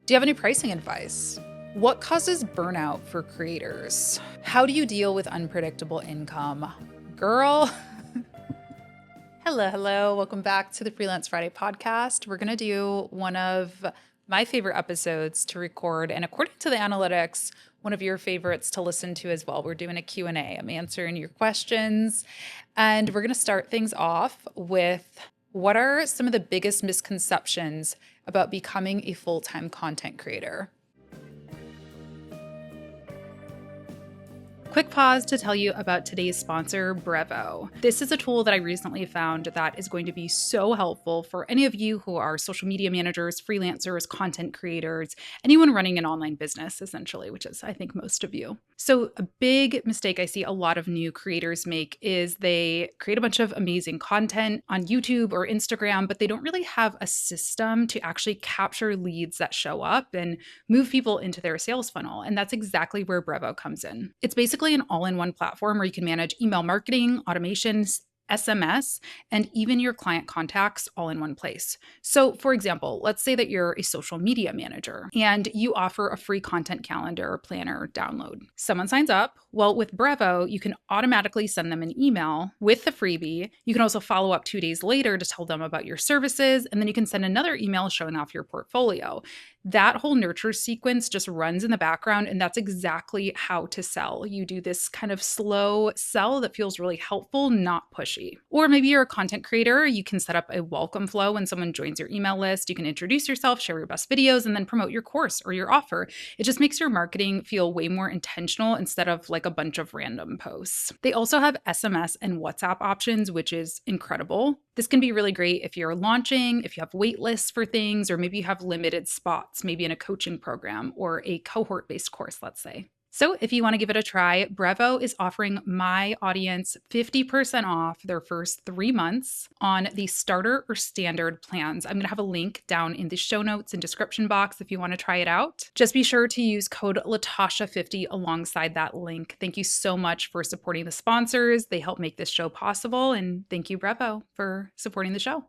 Do you have any pricing advice? What causes burnout for creators? How do you deal with unpredictable income? Girl. Hello. Welcome back to the Freelance Friday podcast. We're going to do one of my favorite episodes to record, and according to the analytics, one of your favorites to listen to as well. We're doing a Q&A. I'm answering your questions, and we're going to start things off with what are some of the biggest misconceptions about becoming a full-time content creator? Quick pause to tell you about today's sponsor, Brevo. This is a tool that I recently found that is going to be so helpful for any of you who are social media managers, freelancers, content creators, anyone running an online business, essentially, which is, I think, most of you. So a big mistake I see a lot of new creators make is they create a bunch of amazing content on YouTube or Instagram, but they don't really have a system to actually capture leads that show up and move people into their sales funnel. And that's exactly where Brevo comes in. It's basically an all-in-one platform where you can manage email marketing, automations, SMS, and even your client contacts all in one place. So, for example, let's say that you're a social media manager and you offer a free content calendar or planner download. Someone signs up. Well, with Brevo, you can automatically send them an email with the freebie. You can also follow up 2 days later to tell them about your services, and then you can send another email showing off your portfolio. That whole nurture sequence just runs in the background, and that's exactly how to sell. You do this kind of slow sell that feels really helpful, not pushy. Or maybe you're a content creator. You can set up a welcome flow when someone joins your email list. You can introduce yourself, share your best videos, and then promote your course or your offer. It just makes your marketing feel way more intentional instead of like a bunch of random posts. They also have SMS and WhatsApp options, which is incredible. This can be really great if you're launching, if you have wait lists for things, or maybe you have limited spots, maybe in a coaching program or a cohort-based course, let's say. So if you want to give it a try, Brevo is offering my audience 50% off their first 3 months on the starter or standard plans. I'm going to have a link down in the show notes and description box if you want to try it out. Just be sure to use code Latasha50 alongside that link. Thank you so much for supporting the sponsors. They help make this show possible. And thank you, Brevo, for supporting the show.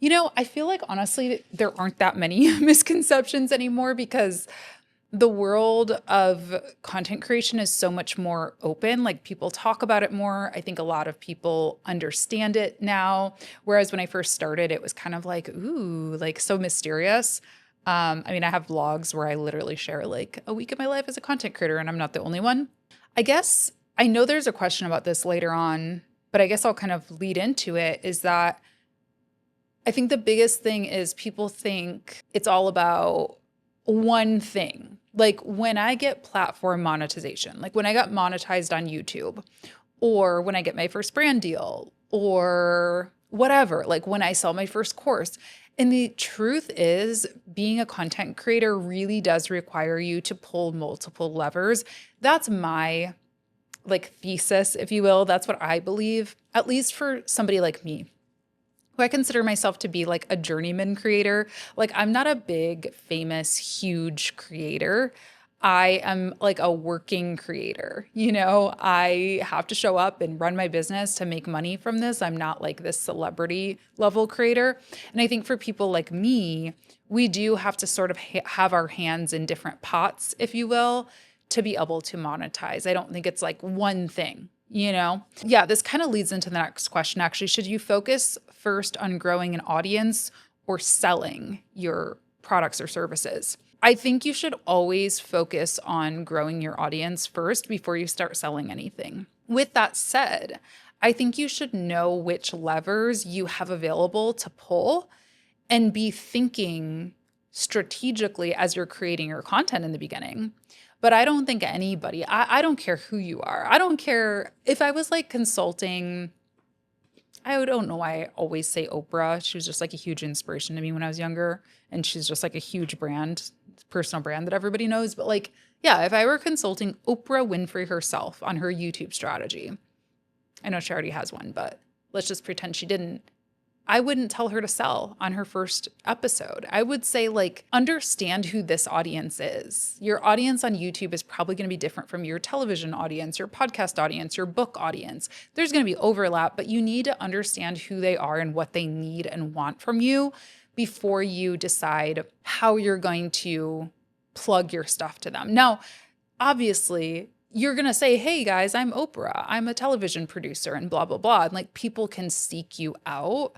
I feel like honestly, there aren't that many misconceptions anymore because the world of content creation is so much more open. Like people talk about it more. I think a lot of people understand it now. Whereas when I first started, it was kind of like, ooh, like so mysterious. I have blogs where I literally share like a week of my life as a content creator, and I'm not the only one. I guess I know there's a question about this later on, but I guess I'll kind of lead into it is that I think the biggest thing is people think it's all about one thing. Like when I get platform monetization, like when I got monetized on YouTube, or when I get my first brand deal, or whatever, like when I sell my first course. And the truth is, being a content creator really does require you to pull multiple levers. That's my thesis, if you will. That's what I believe, at least for somebody like me, who I consider myself to be like a journeyman creator. Like I'm not a big, famous, huge creator. I am like a working creator. I have to show up and run my business to make money from this. I'm not like this celebrity level creator. And I think for people like me, we do have to sort of have our hands in different pots, if you will, to be able to monetize. I don't think it's like one thing. Yeah, this kind of leads into the next question, actually. Should you focus first on growing an audience or selling your products or services? I think you should always focus on growing your audience first before you start selling anything. With that said, I think you should know which levers you have available to pull and be thinking strategically as you're creating your content in the beginning. But I don't think anybody, I don't care who you are. I don't care if I was like consulting. I don't know why I always say Oprah. She was just like a huge inspiration to me when I was younger. And she's just like a huge brand, personal brand that everybody knows. But like, yeah, if I were consulting Oprah Winfrey herself on her YouTube strategy, I know she already has one, but let's just pretend she didn't. I wouldn't tell her to sell on her first episode. I would say understand who this audience is. Your audience on YouTube is probably going to be different from your television audience, your podcast audience, your book audience. There's going to be overlap, but you need to understand who they are and what they need and want from you before you decide how you're going to plug your stuff to them. Now, obviously, you're going to say, hey guys, I'm Oprah. I'm a television producer and blah, blah, blah. And like people can seek you out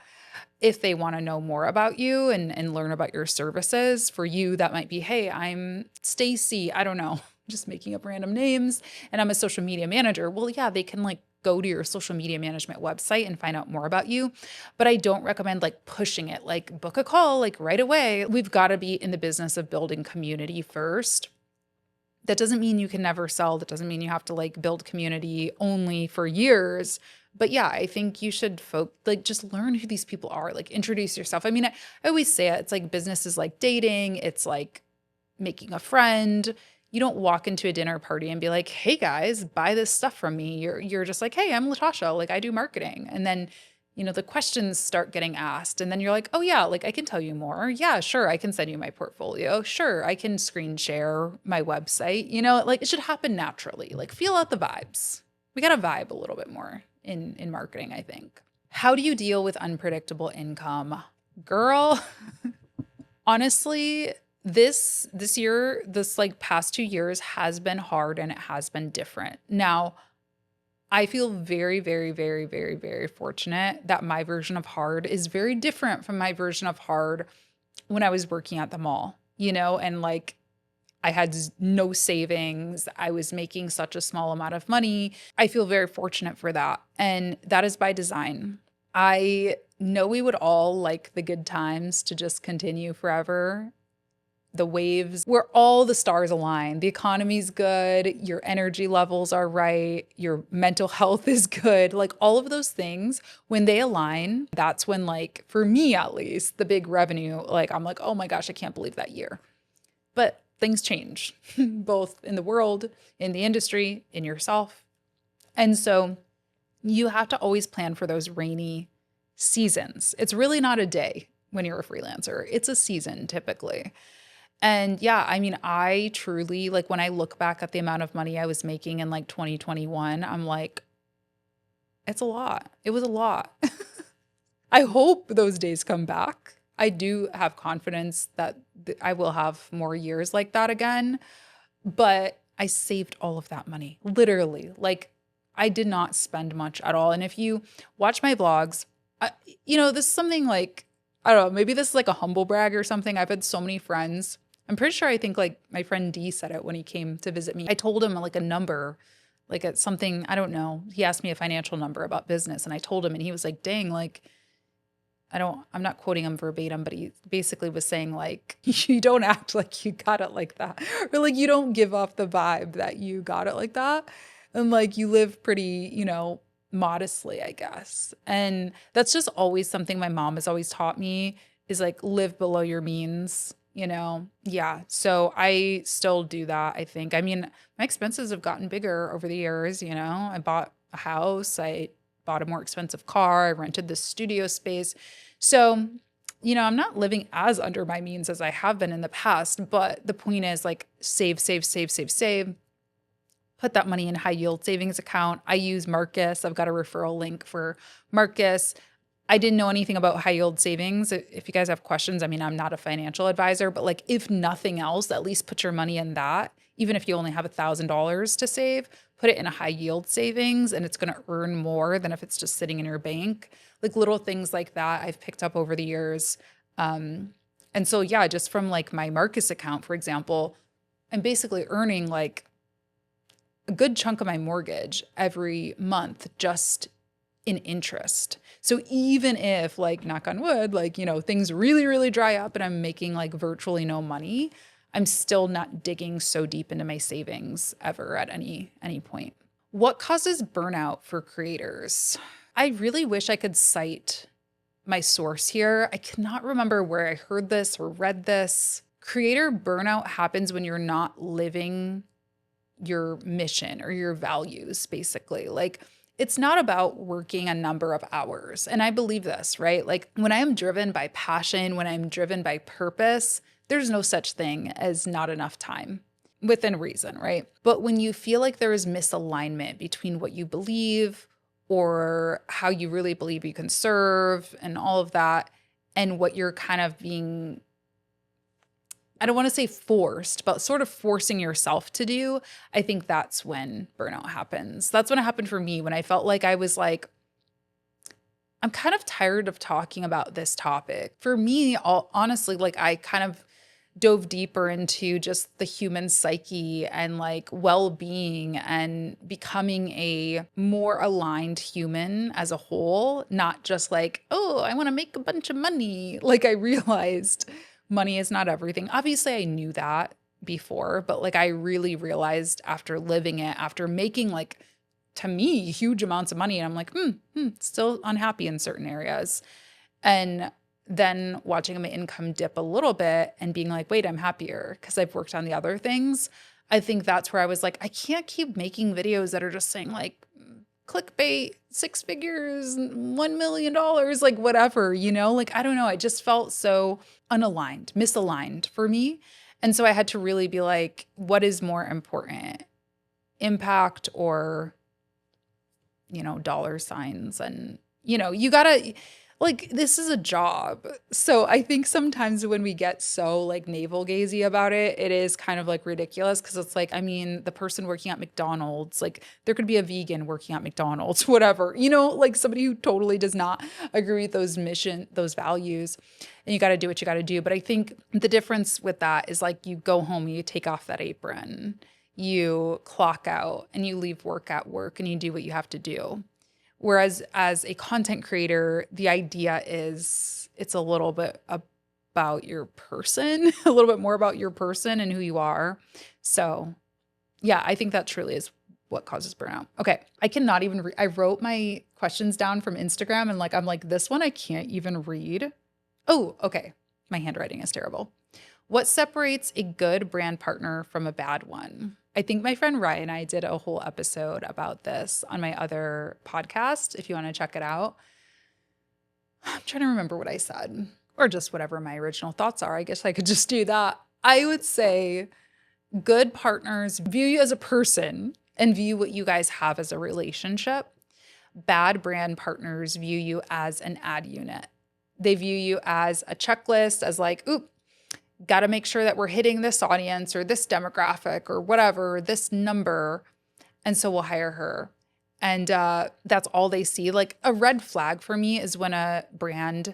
if they want to know more about you and learn about your services. For you, that might be, hey, I'm Stacy. I don't know, just making up random names. And I'm a social media manager. Well, yeah, they can like go to your social media management website and find out more about you. But I don't recommend like pushing it, like book a call, like right away. We've got to be in the business of building community first. That doesn't mean you can never sell. That doesn't mean you have to like build community only for years. But yeah, I think you should like just learn who these people are, like introduce yourself. I mean, I always say it, it's like business is like dating. It's like making a friend. You don't walk into a dinner party and be like, hey guys, buy this stuff from me. You're just like, hey, I'm Latasha. Like I do marketing. And then the questions start getting asked and then you're like, oh yeah, like I can tell you more. Yeah, sure. I can send you my portfolio. Sure. I can screen share my website. Like it should happen naturally. Like feel out the vibes. We got to vibe a little bit more in marketing, I think. How do you deal with unpredictable income? Girl, honestly, this year, this like past 2 years has been hard and it has been different. Now, I feel very, very, very, very, very fortunate that my version of hard is very different from my version of hard when I was working at the mall, and like I had no savings. I was making such a small amount of money. I feel very fortunate for that. And that is by design. I know we would all like the good times to just continue forever. The waves where all the stars align. The economy's good, your energy levels are right, your mental health is good. Like all of those things, when they align, that's when like, for me at least, the big revenue, like I'm like, oh my gosh, I can't believe that year. But things change, both in the world, in the industry, in yourself. And so you have to always plan for those rainy seasons. It's really not a day when you're a freelancer. It's a season typically. And yeah, I mean, I truly, like when I look back at the amount of money I was making in like 2021, I'm like, it's a lot. It was a lot. I hope those days come back. I do have confidence that I will have more years like that again, but I saved all of that money, literally. Like I did not spend much at all. And if you watch my vlogs, this is something like, I don't know, maybe this is like a humble brag or something. I've had so many friends. I'm pretty sure I think like my friend D said it when he came to visit me. I told him like a number, like it's something, I don't know. He asked me a financial number about business and I told him and he was like, dang, like, I'm not quoting him verbatim, but he basically was saying like, you don't act like you got it like that. Or like, you don't give off the vibe that you got it like that. And like, you live pretty, modestly, I guess. And that's just always something my mom has always taught me is like, live below your means, Yeah. So I still do that, I think. I mean, my expenses have gotten bigger over the years, I bought a house, I bought a more expensive car, I rented this studio space. So, I'm not living as under my means as I have been in the past, but the point is like save, save, save, save, save. Put that money in high yield savings account. I use Marcus. I've got a referral link for Marcus. I didn't know anything about high yield savings. If you guys have questions, I mean, I'm not a financial advisor, but like if nothing else, at least put your money in that. Even if you only have $1,000 to save, put it in a high yield savings and it's going to earn more than if it's just sitting in your bank. Like little things like that I've picked up over the years. And so, yeah, just from like my Marcus account, for example, I'm basically earning like a good chunk of my mortgage every month just in interest. So even if like knock on wood, like, things really, really dry up and I'm making like virtually no money, I'm still not digging so deep into my savings ever at any point. What causes burnout for creators? I really wish I could cite my source here. I cannot remember where I heard this or read this. Creator burnout happens when you're not living your mission or your values, basically. Like, it's not about working a number of hours. And I believe this, right? Like when I am driven by passion, when I'm driven by purpose, there's no such thing as not enough time within reason, right? But when you feel like there is misalignment between what you believe or how you really believe you can serve and all of that, and what you're kind of being, I don't want to say forced, but sort of forcing yourself to do, I think that's when burnout happens. That's when it happened for me, when I felt like I was like, I'm kind of tired of talking about this topic. For me, honestly, like I kind of dove deeper into just the human psyche and like well-being and becoming a more aligned human as a whole, not just like, oh, I want to make a bunch of money. Like I realized money is not everything. Obviously, I knew that before, but like I really realized after living it, after making like to me huge amounts of money, and I'm like, still unhappy in certain areas. And then watching my income dip a little bit and being like, wait, I'm happier because I've worked on the other things. I think that's where I was like, I can't keep making videos that are just saying like clickbait, 6 figures, $1 million, like whatever, like, I don't know. I just felt so unaligned, misaligned for me. And so I had to really be like, what is more important, impact or, dollar signs? And, you gotta, like, this is a job. So I think sometimes when we get so like navel gazy about it, it is kind of like ridiculous because it's like, I mean, the person working at McDonald's, like there could be a vegan working at McDonald's, whatever, like somebody who totally does not agree with those values. And you got to do what you got to do. But I think the difference with that is like you go home, you take off that apron, you clock out and you leave work at work and you do what you have to do. Whereas as a content creator, the idea is it's a little bit about your person, a little bit more about your person and who you are. So yeah, I think that truly is what causes burnout. Okay, I cannot even I wrote my questions down from Instagram and like I'm like, this one I can't even read. Oh, okay. My handwriting is terrible. What separates a good brand partner from a bad one? I think my friend Ryan and I did a whole episode about this on my other podcast, if you want to check it out. I'm trying to remember what I said, or just whatever my original thoughts are. I guess I could just do that. I would say good partners view you as a person and view what you guys have as a relationship. Bad brand partners view you as an ad unit. They view you as a checklist, as like, oop, got to make sure that we're hitting this audience or this demographic or whatever, this number. And so we'll hire her. And that's all they see. Like a red flag for me is when a brand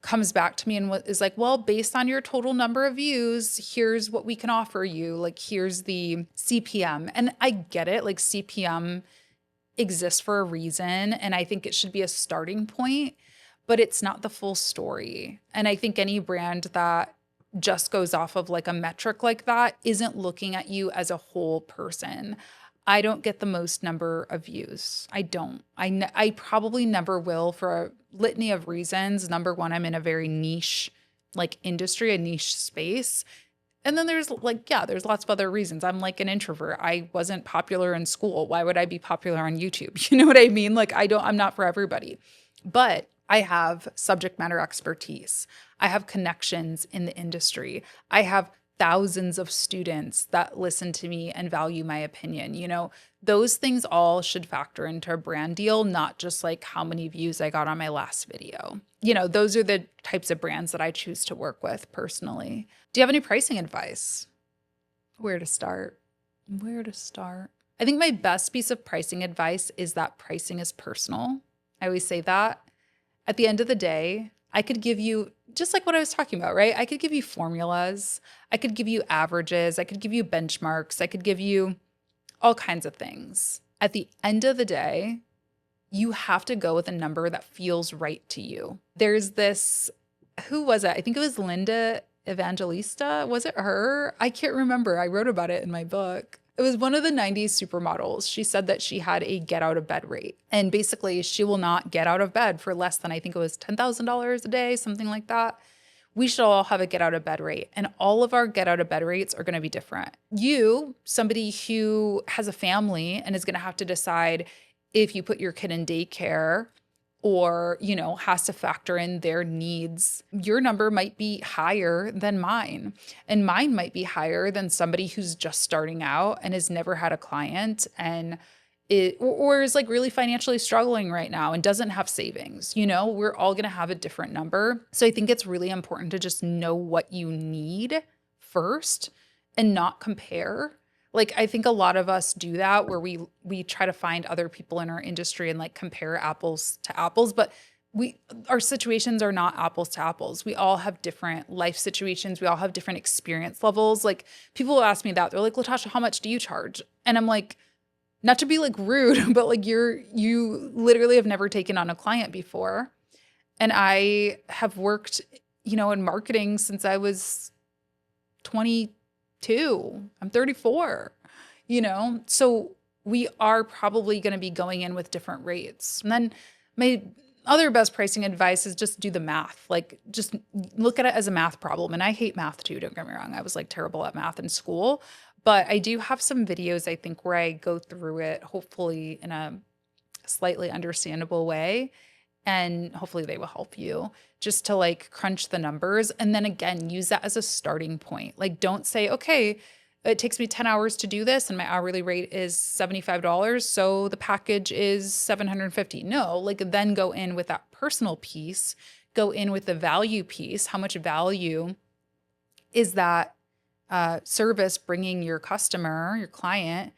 comes back to me and is like, well, based on your total number of views, here's what we can offer you. Like, here's the CPM. And I get it. Like CPM exists for a reason. And I think it should be a starting point, but it's not the full story. And I think any brand that just goes off of like a metric like that isn't looking at you as a whole person. I don't get the most number of views. I don't. I probably never will for a litany of reasons. Number one, I'm in a very niche like industry, a niche space. And then there's like, yeah, there's lots of other reasons. I'm like an introvert. I wasn't popular in school. Why would I be popular on YouTube? You know what I mean? Like I'm not for everybody. But I have subject matter expertise. I have connections in the industry. I have thousands of students that listen to me and value my opinion. Those things all should factor into a brand deal, not just like how many views I got on my last video. Those are the types of brands that I choose to work with personally. Do you have any pricing advice? Where to start? I think my best piece of pricing advice is that pricing is personal. I always say that. At the end of the day, I could give you, just like what I was talking about, right? I could give you formulas. I could give you averages. I could give you benchmarks. I could give you all kinds of things. At the end of the day, you have to go with a number that feels right to you. There's this, who was it? I think it was Linda Evangelista. Was it her? I can't remember. I wrote about it in my book. It was one of the 90s supermodels. She said that she had a get out of bed rate. And basically, she will not get out of bed for less than, I think it was $10,000 a day, something like that. We should all have a get out of bed rate. And all of our get out of bed rates are going to be different. You, somebody who has a family and is going to have to decide if you put your kid in daycare or, has to factor in their needs, your number might be higher than mine. And mine might be higher than somebody who's just starting out and has never had a client and or is like really financially struggling right now and doesn't have savings. We're all going to have a different number. So I think it's really important to just know what you need first and not compare. Like I think a lot of us do that where we try to find other people in our industry and like compare apples to apples, but our situations are not apples to apples. We all have different life situations. We all have different experience levels. Like people will ask me that. They're like, "Latasha, how much do you charge?" And I'm like, not to be like rude, but like you literally have never taken on a client before. And I have worked, in marketing since I was 22. I'm 34, So we are probably going to be going in with different rates. And then my other best pricing advice is just do the math. Like just look at it as a math problem. And I hate math too, don't get me wrong. I was like terrible at math in school, but I do have some videos I think where I go through it, hopefully in a slightly understandable way. And hopefully they will help you just to like crunch the numbers. And then again, use that as a starting point. Like don't say, okay, it takes me 10 hours to do this and my hourly rate is $75. So the package is $750. No, like then go in with that personal piece, go in with the value piece. How much value is that service bringing your customer, your client?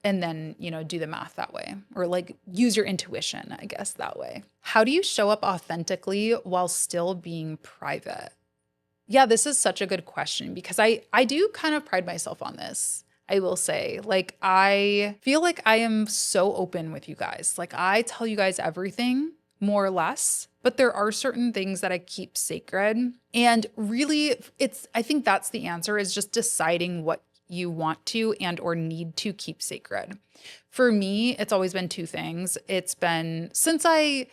And then, do the math that way, or like use your intuition, I guess, that way. How do you show up authentically while still being private? Yeah, this is such a good question because I do kind of pride myself on this. I will say, like, I feel like I am so open with you guys. Like, I tell you guys everything, more or less, but there are certain things that I keep sacred. And really, I think that's the answer, is just deciding what you want to and or need to keep sacred. For me, it's always been two things. It's been since I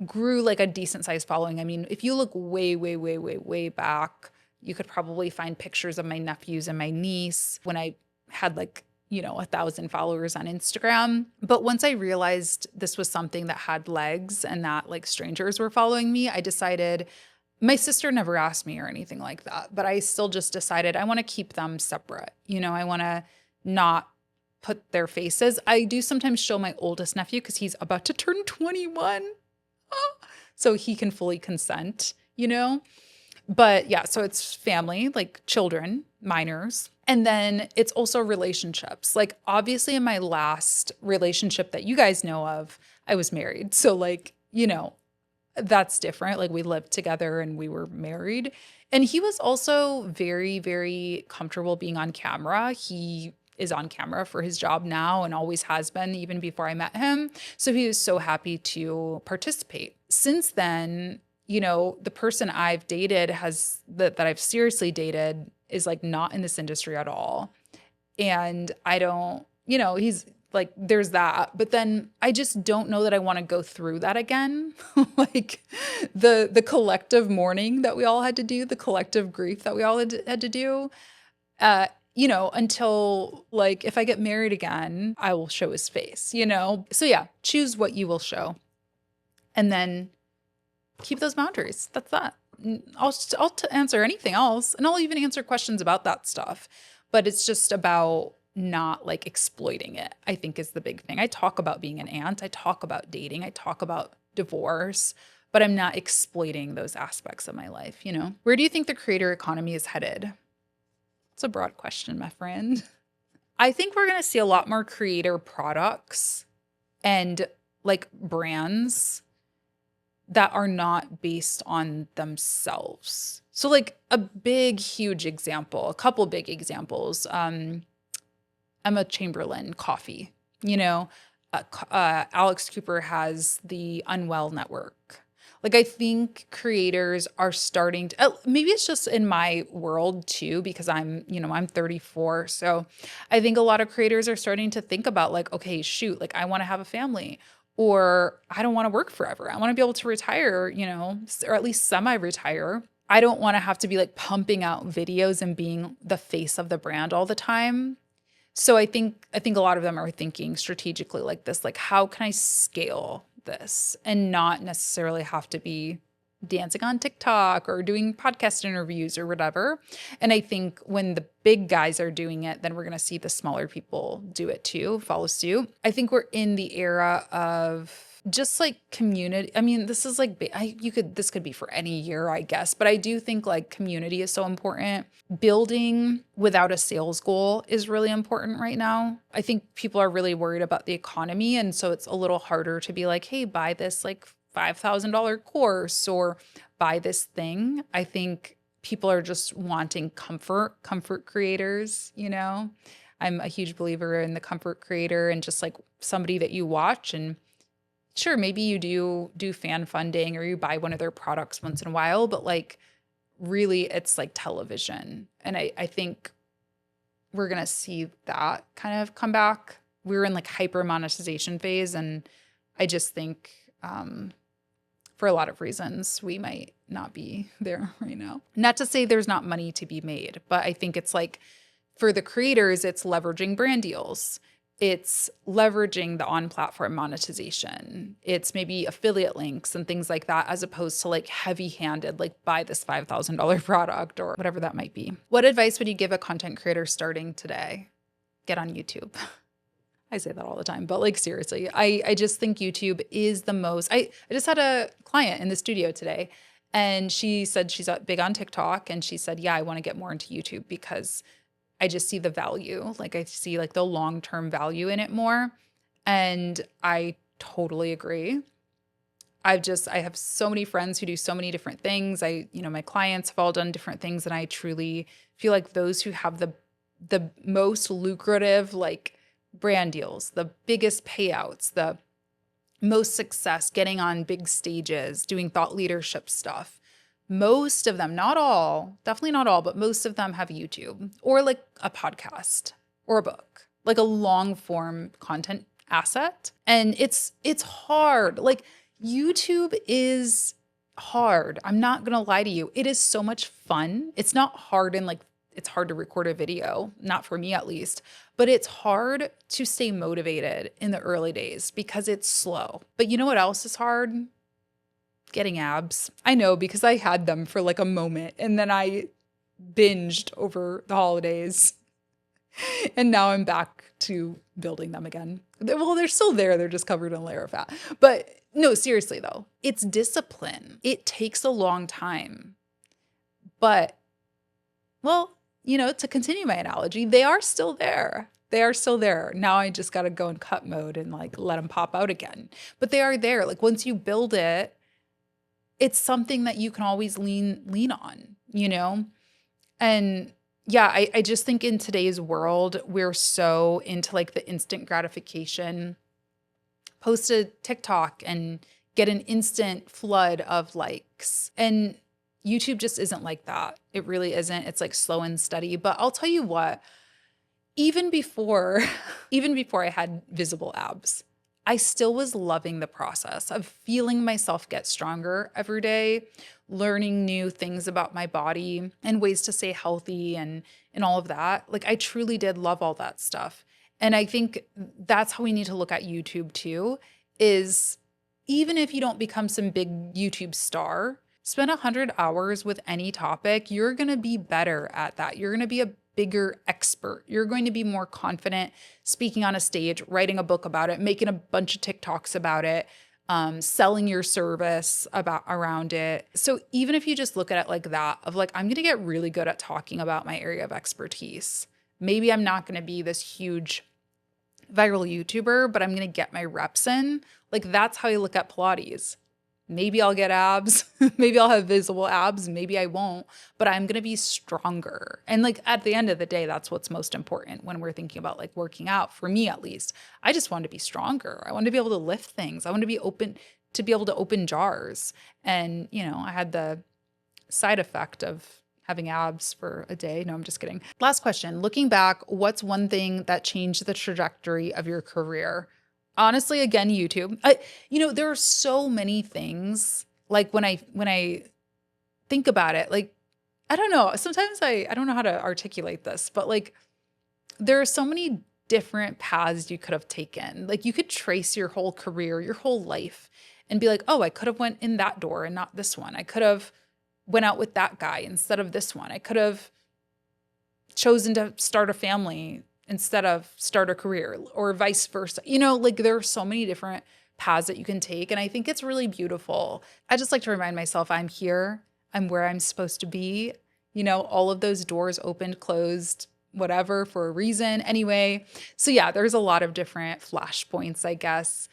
grew like a decent sized following. I mean, if you look way, way, way, way, way back, you could probably find pictures of my nephews and my niece when I had like, 1,000 followers on Instagram. But once I realized this was something that had legs and that like strangers were following me, I decided. My sister never asked me or anything like that, but I still just decided I want to keep them separate. I want to not put their faces. I do sometimes show my oldest nephew because he's about to turn 21. So he can fully consent. But yeah, so it's family, like children, minors. And then it's also relationships. Like obviously in my last relationship that you guys know of, I was married. So like, that's different. Like we lived together and we were married. And he was also very, very comfortable being on camera. He is on camera for his job now and always has been, even before I met him. So he was so happy to participate. Since then, the person I've dated that I've seriously dated is like not in this industry at all. And I don't, he's like, there's that. But then I just don't know that I want to go through that again. Like the collective mourning that we all had to do, the collective grief that we all had to do. Until like if I get married again, I will show his face. So yeah, choose what you will show. And then keep those boundaries. That's that. I'll answer anything else, and I'll even answer questions about that stuff. But it's just about not like exploiting it, I think, is the big thing. I talk about being an aunt. I talk about dating. I talk about divorce, but I'm not exploiting those aspects of my life. Where do you think the creator economy is headed? It's a broad question, my friend. I think we're going to see a lot more creator products and like brands that are not based on themselves. So like a couple big examples. Emma Chamberlain coffee, Alex Cooper has the Unwell Network. Like I think creators are starting to, maybe it's just in my world too, because I'm 34. So I think a lot of creators are starting to think about like, okay, shoot, like I want to have a family, or I don't want to work forever. I want to be able to retire, or at least semi-retire. I don't want to have to be like pumping out videos and being the face of the brand all the time. So I think a lot of them are thinking strategically like this, like how can I scale this and not necessarily have to be dancing on TikTok or doing podcast interviews or whatever. And I think when the big guys are doing it, then we're going to see the smaller people do it too, follow suit. I think we're in the era of just like community. I mean, this is like, this could be for any year, I guess, but I do think like community is so important. Building without a sales goal is really important right now. I think people are really worried about the economy. And so it's a little harder to be like, hey, buy this like $5,000 course or buy this thing. I think people are just wanting comfort creators, you know? I'm a huge believer in the comfort creator and just like somebody that you watch, and sure, maybe you do fan funding or you buy one of their products once in a while, but like really it's like television. And I think we're going to see that kind of come back. We're in like hyper monetization phase. And I just think for a lot of reasons, we might not be there right now. Not to say there's not money to be made, but I think it's like for the creators, it's leveraging brand deals. It's leveraging the on-platform monetization. It's maybe affiliate links and things like that, as opposed to like heavy-handed, like buy this $5,000 product or whatever that might be. What advice would you give a content creator starting today? Get on YouTube. I say that all the time, but like seriously, I just think YouTube is the most. I just had a client in the studio today, and she said she's big on TikTok, and she said, yeah, I want to get more into YouTube because I just see the value. Like I see like the long-term value in it more. And I totally agree. I have so many friends who do so many different things. My clients have all done different things. And I truly feel like those who have the most lucrative, like brand deals, the biggest payouts, the most success, getting on big stages, doing thought leadership stuff, most of them, not all, definitely not all, but most of them have YouTube or like a podcast or a book, like a long form content asset. And it's hard. Like YouTube is hard. I'm not going to lie to you. It is so much fun. It's not hard and like it's hard to record a video, not for me at least, but it's hard to stay motivated in the early days because it's slow. But you know what else is hard? Getting abs. I know, because I had them for like a moment and then I binged over the holidays and now I'm back to building them again. Well, they're still there. They're just covered in a layer of fat. But no, seriously though, it's discipline. It takes a long time. But well, to continue my analogy, they are still there. They are still there. Now I just got to go in cut mode and like let them pop out again. But they are there. Like once you build it, it's something that you can always lean on, And yeah, I just think in today's world, we're so into like the instant gratification. Post a TikTok and get an instant flood of likes. And YouTube just isn't like that. It really isn't. It's like slow and steady. But I'll tell you what, even before I had visible abs, I still was loving the process of feeling myself get stronger every day, learning new things about my body and ways to stay healthy and all of that. Like I truly did love all that stuff. And I think that's how we need to look at YouTube too, is even if you don't become some big YouTube star, spend 100 hours with any topic, you're going to be better at that. You're going to be a bigger expert. You're going to be more confident speaking on a stage, writing a book about it, making a bunch of TikToks about it, selling your service around it. So even if you just look at it like that, of like, I'm going to get really good at talking about my area of expertise. Maybe I'm not going to be this huge viral YouTuber, but I'm going to get my reps in. Like that's how I look at Pilates. Maybe I'll get abs. Maybe I'll have visible abs. Maybe I won't, but I'm going to be stronger. And like at the end of the day, that's what's most important when we're thinking about like working out. For me, at least, I just want to be stronger. I want to be able to lift things. I want to be able to open jars. And, I had the side effect of having abs for a day. No, I'm just kidding. Last question. Looking back, what's one thing that changed the trajectory of your career? Honestly, again, YouTube. There are so many things. Like when I think about it, like, I don't know. Sometimes I don't know how to articulate this, but like there are so many different paths you could have taken. Like you could trace your whole career, your whole life, and be like, oh, I could have went in that door and not this one. I could have went out with that guy instead of this one. I could have chosen to start a family instead of start a career, or vice versa. Like there are so many different paths that you can take. And I think it's really beautiful. I just like to remind myself I'm here, I'm where I'm supposed to be. All of those doors opened, closed, whatever, for a reason anyway. So yeah, there's a lot of different flashpoints, I guess.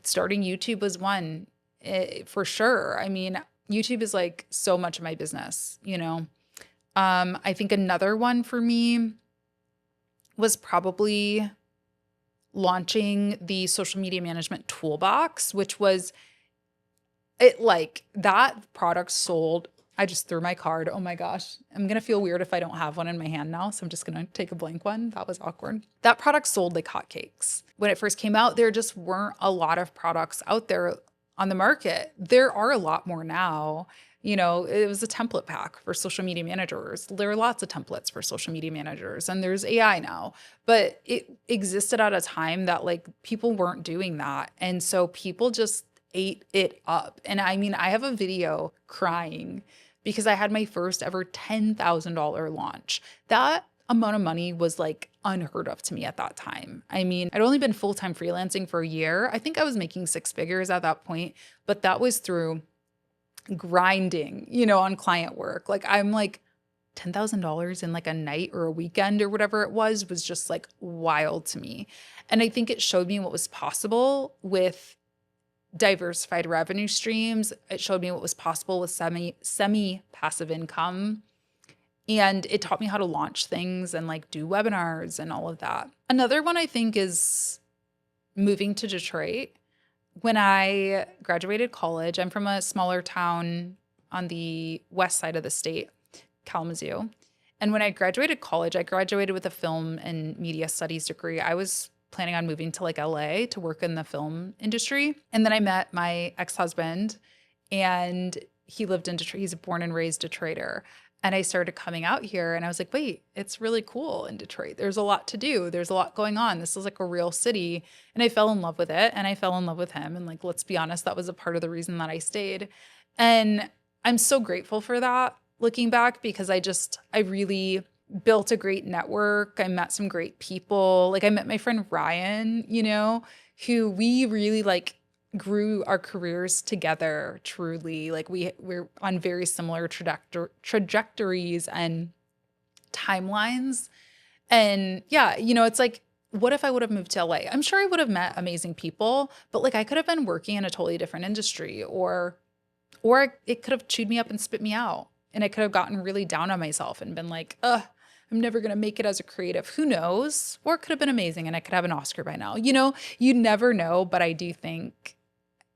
Starting YouTube was one, for sure. I mean, YouTube is like so much of my business. I think another one for me was probably launching the social media management toolbox, which was it like that product sold. I just threw my card. Oh my gosh. I'm going to feel weird if I don't have one in my hand now. So I'm just going to take a blank one. That was awkward. That product sold like hotcakes. When it first came out, there just weren't a lot of products out there on the market. There are a lot more now. It was a template pack for social media managers. There are lots of templates for social media managers, and there's AI now, but it existed at a time that like people weren't doing that. And so people just ate it up. And I mean, I have a video crying because I had my first ever $10,000 launch. That amount of money was like unheard of to me at that time. I mean, I'd only been full-time freelancing for a year. I think I was making six figures at that point, but that was through grinding, on client work. Like I'm like $10,000 in like a night or a weekend or whatever it was just like wild to me. And I think it showed me what was possible with diversified revenue streams. It showed me what was possible with semi passive income. And it taught me how to launch things and like do webinars and all of that. Another one I think is moving to Detroit. When I graduated college, I'm from a smaller town on the west side of the state, Kalamazoo. And when I graduated college, I graduated with a film and media studies degree. I was planning on moving to like LA to work in the film industry. And then I met my ex-husband, and he lived in Detroit. He's a born and raised Detroiter. And I started coming out here, and I was like, wait, it's really cool in Detroit. There's a lot to do. There's a lot going on. This is like a real city. And I fell in love with it, and I fell in love with him. And like, let's be honest, that was a part of the reason that I stayed. And I'm so grateful for that looking back, because I really built a great network. I met some great people. Like I met my friend Ryan, who we really like grew our careers together truly. Like we're on very similar trajectories and timelines. And yeah, it's like, what if I would have moved to LA? I'm sure I would have met amazing people, but like I could have been working in a totally different industry, or it could have chewed me up and spit me out. And I could have gotten really down on myself and been like, I'm never going to make it as a creative. Who knows? Or it could have been amazing and I could have an Oscar by now. You never know, but I do think,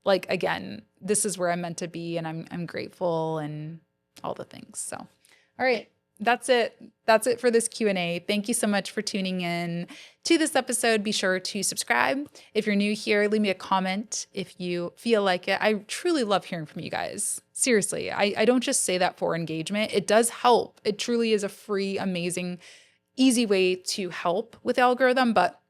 like, again, this is where I'm meant to be, and I'm grateful and all the things. So, all right, that's it. That's it for this Q&A. Thank you so much for tuning in to this episode. Be sure to subscribe. If you're new here, leave me a comment if you feel like it. I truly love hearing from you guys. Seriously, I don't just say that for engagement. It does help. It truly is a free, amazing, easy way to help with the algorithm, but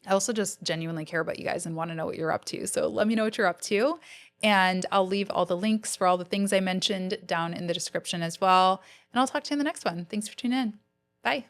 I also just genuinely care about you guys and want to know what you're up to. So let me know what you're up to. And I'll leave all the links for all the things I mentioned down in the description as well. And I'll talk to you in the next one. Thanks for tuning in. Bye.